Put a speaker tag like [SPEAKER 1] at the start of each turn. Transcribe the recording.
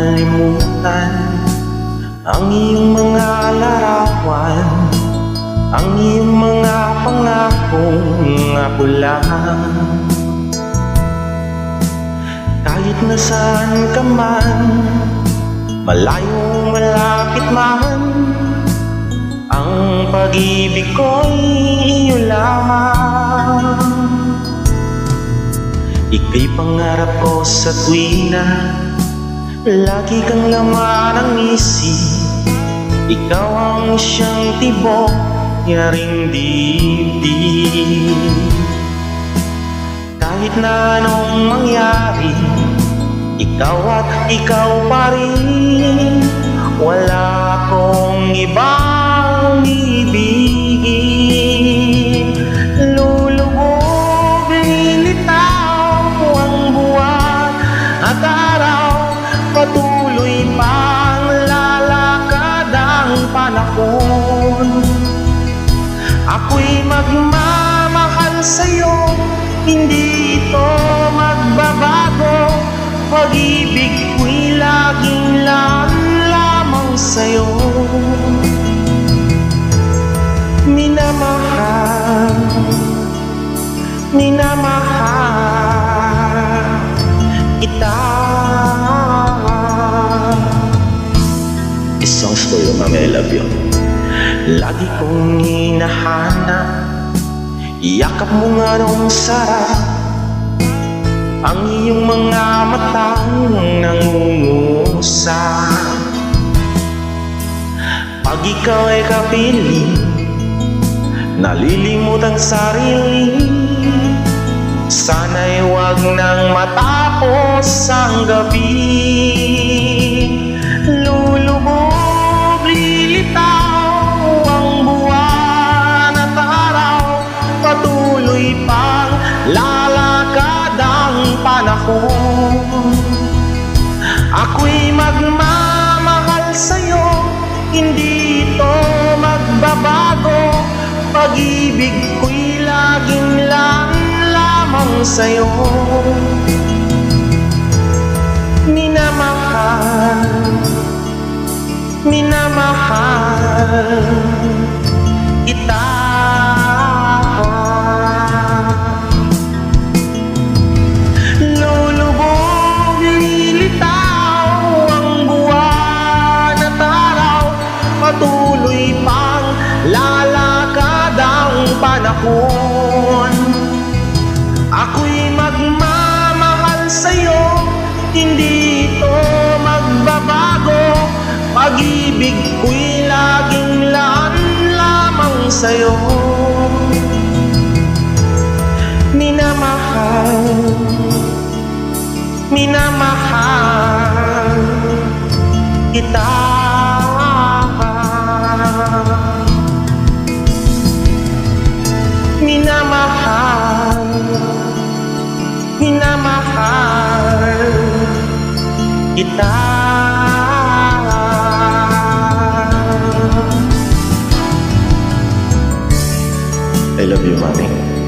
[SPEAKER 1] makalimutan ang iyong mga larawan, ang iyong mga pangakong apula. Kahit nasaan ka man, malayo malapit man, ang pag-ibig ko'y iyo lamang. Ika'y pangarap ko sa tuwing na lagi kang laman ng isip. Ikaw ang siyang tibok, yaring dibdib. Kahit na anong mangyari, ikaw at ikaw pa rin. Wala akong ibang ibigin. Lulubog, lilitaw ang buwan at araw, patuloy pang lalakad ang panahon. Ako'y magmamahal sa'yo, hindi ito magbabago. Pag-ibig ko'y laging lamang sa'yo. Minamahal, minamahal kita. This song's for you, Mami, I love you. Lagi kong hinahanap, yakap mo nga nung sarap, ang iyong mga matang nangungusap. Pag ikaw ay kapiling, nalilimot ang sarili. Sana'y huwag nang matapos ang gabi. Lulubog, lilitaw ang buwan at araw, patuloy pang lalakad ang panahon. Ako'y magmamahal sa'yo, hindi ito magbabago. Pag-ibig ko'y laging lamang sa'yo. Minamahal, minamahal kita. Lulubog, lilitaw ang buwan at araw, patuloy pang lalakad ang panahon. Ako'y magmamahal sa'yo, hindi ito magbabago. Pag-ibig ko'y laging lamang sa'yo. Minamahal, minamahal kita. Minamahal, minamahal kita. I love you, Mami.